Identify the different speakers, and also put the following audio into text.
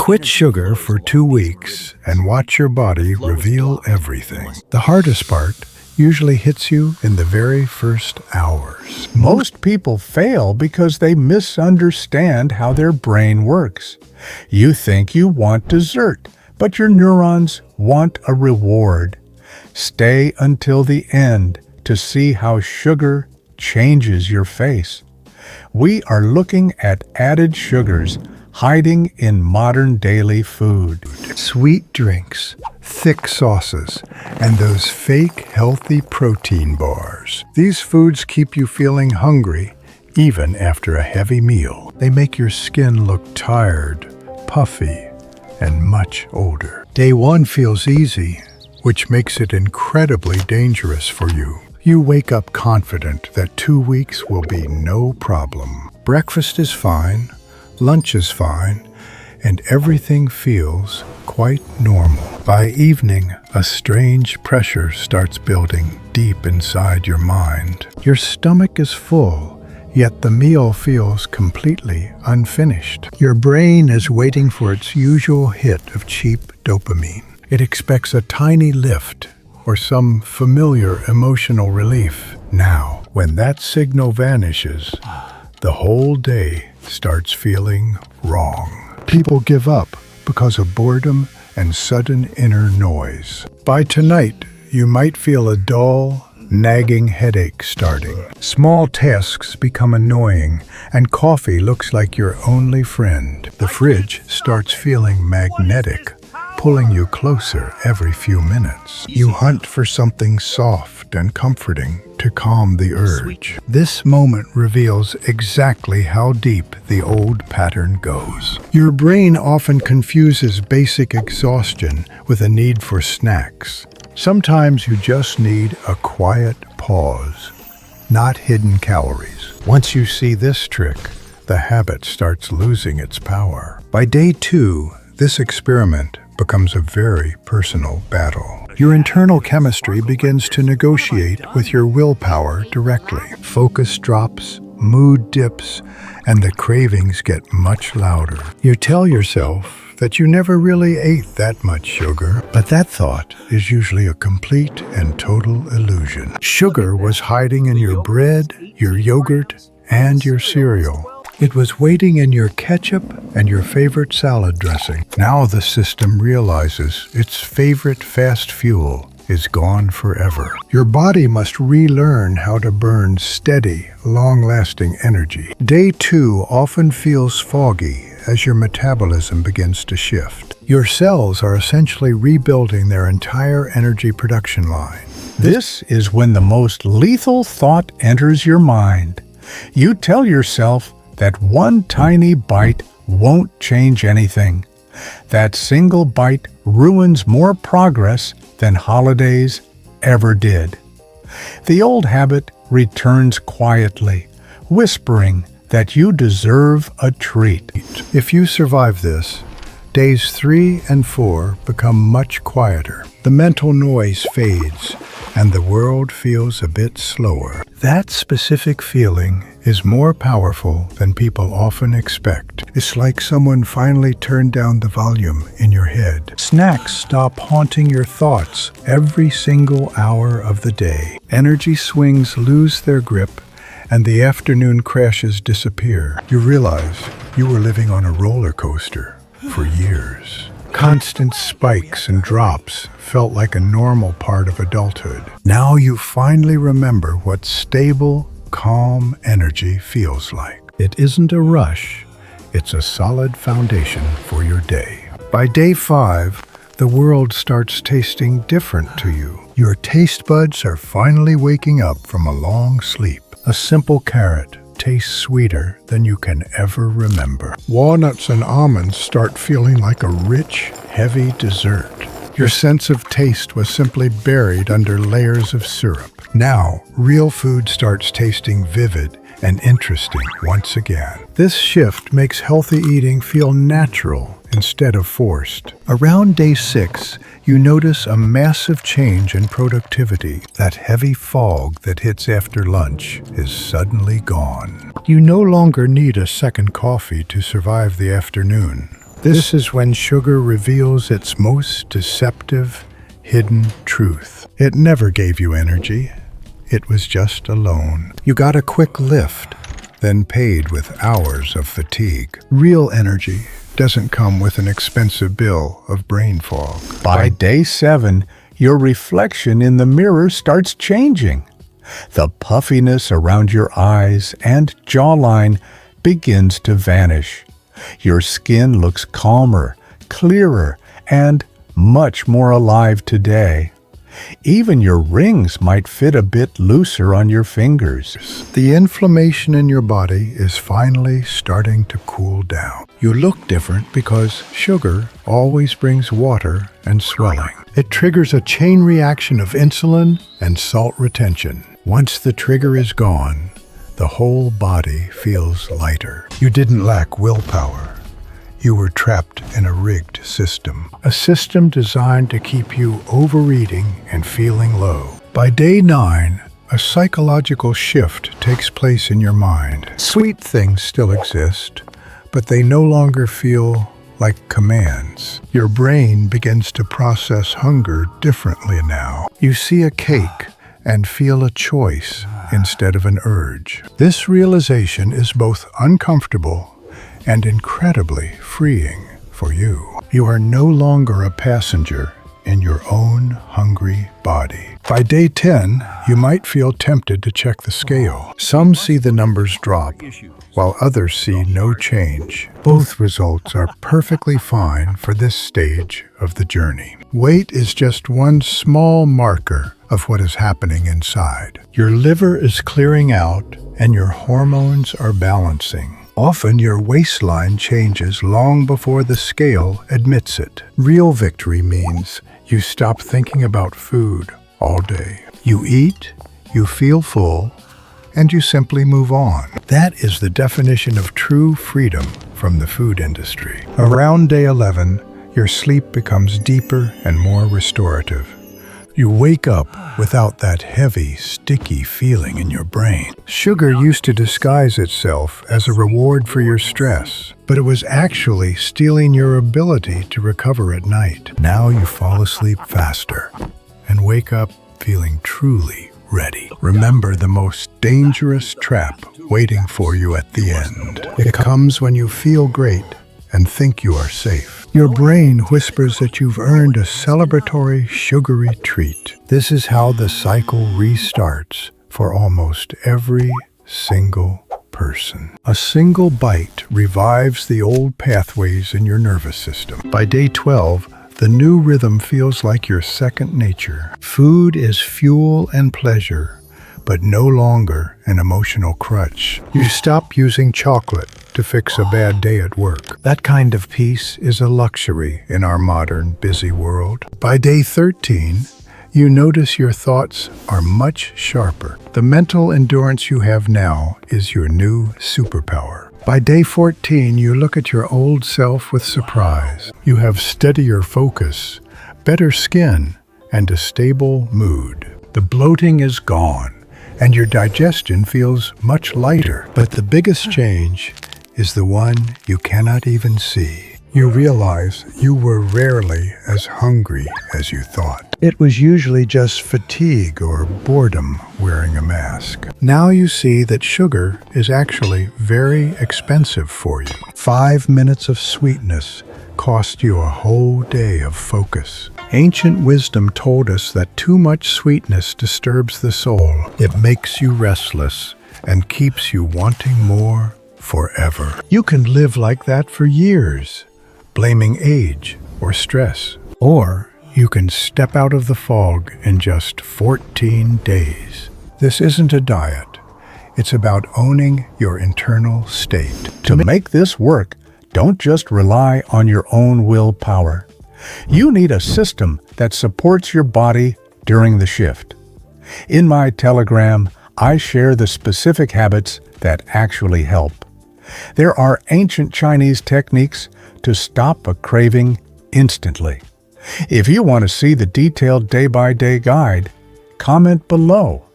Speaker 1: Quit sugar for 2 weeks and watch your body reveal everything. The hardest part usually hits you in the very first hours.
Speaker 2: Most people fail because they misunderstand how their brain works. You think you want dessert, but your neurons want a reward. Stay until the end to see how sugar changes your face. We are looking at added sugars hiding in modern daily food.
Speaker 1: Sweet drinks, thick sauces, and those fake healthy protein bars. These foods keep you feeling hungry even after a heavy meal. They make your skin look tired, puffy, and much older. Day 1 feels easy, which makes it incredibly dangerous for you. You wake up confident that 2 weeks will be no problem. Breakfast is fine, lunch is fine, and everything feels quite normal. By evening, a strange pressure starts building deep inside your mind. Your stomach is full, yet the meal feels completely unfinished. Your brain is waiting for its usual hit of cheap dopamine. It expects a tiny lift or some familiar emotional relief. Now, when that signal vanishes, the whole day starts feeling wrong. People give up because of boredom and sudden inner noise. By tonight, you might feel a dull, nagging headache starting. Small tasks become annoying, and coffee looks like your only friend. The fridge starts feeling magnetic, pulling you closer every few minutes. You hunt for something soft and comforting to calm the urge. This moment reveals exactly how deep the old pattern goes. Your brain often confuses basic exhaustion with a need for snacks. Sometimes you just need a quiet pause, not hidden calories. Once you see this trick, the habit starts losing its power. By day 2, this experiment becomes a very personal battle. Your internal chemistry begins to negotiate with your willpower directly. Focus drops, mood dips, and the cravings get much louder. You tell yourself that you never really ate that much sugar, but that thought is usually a complete and total illusion. Sugar was hiding in your bread, your yogurt, and your cereal. It was waiting in your ketchup and your favorite salad dressing. Now the system realizes its favorite fast fuel is gone forever. Your body must relearn how to burn steady, long-lasting energy. Day 2 often feels foggy as your metabolism begins to shift. Your cells are essentially rebuilding their entire energy production line.
Speaker 2: This is when the most lethal thought enters your mind. You tell yourself that one tiny bite won't change anything. That single bite ruins more progress than holidays ever did. The old habit returns quietly, whispering that you deserve a treat.
Speaker 1: If you survive this, days 3 and 4 become much quieter. The mental noise fades, and the world feels a bit slower. That specific feeling is more powerful than people often expect. It's like someone finally turned down the volume in your head. Snacks stop haunting your thoughts every single hour of the day. Energy swings lose their grip, and the afternoon crashes disappear. You realize you were living on a roller coaster for years. Constant spikes and drops felt like a normal part of adulthood. Now you finally remember what stable, calm energy feels like. It isn't a rush, it's a solid foundation for your day. By day 5, the world starts tasting different to you. Your taste buds are finally waking up from a long sleep. A simple carrot tastes sweeter than you can ever remember. Walnuts and almonds start feeling like a rich, heavy dessert. Your sense of taste was simply buried under layers of syrup. Now, real food starts tasting vivid and interesting once again. This shift makes healthy eating feel natural instead of forced. Around day 6, you notice a massive change in productivity. That heavy fog that hits after lunch is suddenly gone. You no longer need a second coffee to survive the afternoon. This is when sugar reveals its most deceptive, hidden truth. It never gave you energy. It was just a loan. You got a quick lift, then paid with hours of fatigue. Real energy doesn't come with an expensive bill of brain fog.
Speaker 2: By day 7, your reflection in the mirror starts changing. The puffiness around your eyes and jawline begins to vanish. Your skin looks calmer, clearer, and much more alive today. Even your rings might fit a bit looser on your fingers.
Speaker 1: The inflammation in your body is finally starting to cool down. You look different because sugar always brings water and swelling. It triggers a chain reaction of insulin and salt retention. Once the trigger is gone, the whole body feels lighter. You didn't lack willpower. You were trapped in a rigged system. A system designed to keep you overeating and feeling low. By day 9, a psychological shift takes place in your mind. Sweet things still exist, but they no longer feel like commands. Your brain begins to process hunger differently now. You see a cake and feel a choice instead of an urge. This realization is both uncomfortable and incredibly freeing for you. You are no longer a passenger in your own hungry body. By day 10, you might feel tempted to check the scale. Some see the numbers drop, while others see no change. Both results are perfectly fine for this stage of the journey. Weight is just one small marker of what is happening inside. Your liver is clearing out and your hormones are balancing. Often your waistline changes long before the scale admits it. Real victory means you stop thinking about food all day. You eat, you feel full, and you simply move on. That is the definition of true freedom from the food industry. Around day 11, your sleep becomes deeper and more restorative. You wake up without that heavy, sticky feeling in your brain. Sugar used to disguise itself as a reward for your stress, but it was actually stealing your ability to recover at night. Now you fall asleep faster and wake up feeling truly ready. Remember the most dangerous trap waiting for you at the end. It comes when you feel great and think you are safe. Your brain whispers that you've earned a celebratory, sugary treat. This is how the cycle restarts for almost every single person. A single bite revives the old pathways in your nervous system. By day 12, the new rhythm feels like your second nature. Food is fuel and pleasure, but no longer an emotional crutch. You stop using chocolate to fix a bad day at work. That kind of peace is a luxury in our modern, busy world. By day 13, you notice your thoughts are much sharper. The mental endurance you have now is your new superpower. By day 14, you look at your old self with surprise. You have steadier focus, better skin, and a stable mood. The bloating is gone, and your digestion feels much lighter. But the biggest change is the one you cannot even see. You realize you were rarely as hungry as you thought. It was usually just fatigue or boredom wearing a mask. Now you see that sugar is actually very expensive for you. 5 minutes of sweetness cost you a whole day of focus. Ancient wisdom told us that too much sweetness disturbs the soul. It makes you restless and keeps you wanting more forever. You can live like that for years, blaming age or stress. Or you can step out of the fog in just 14 days. This isn't a diet. It's about owning your internal state.
Speaker 2: To make this work, don't just rely on your own willpower. You need a system that supports your body during the shift. In my Telegram, I share the specific habits that actually help. There are ancient Chinese techniques to stop a craving instantly. If you want to see the detailed day-by-day guide, comment below.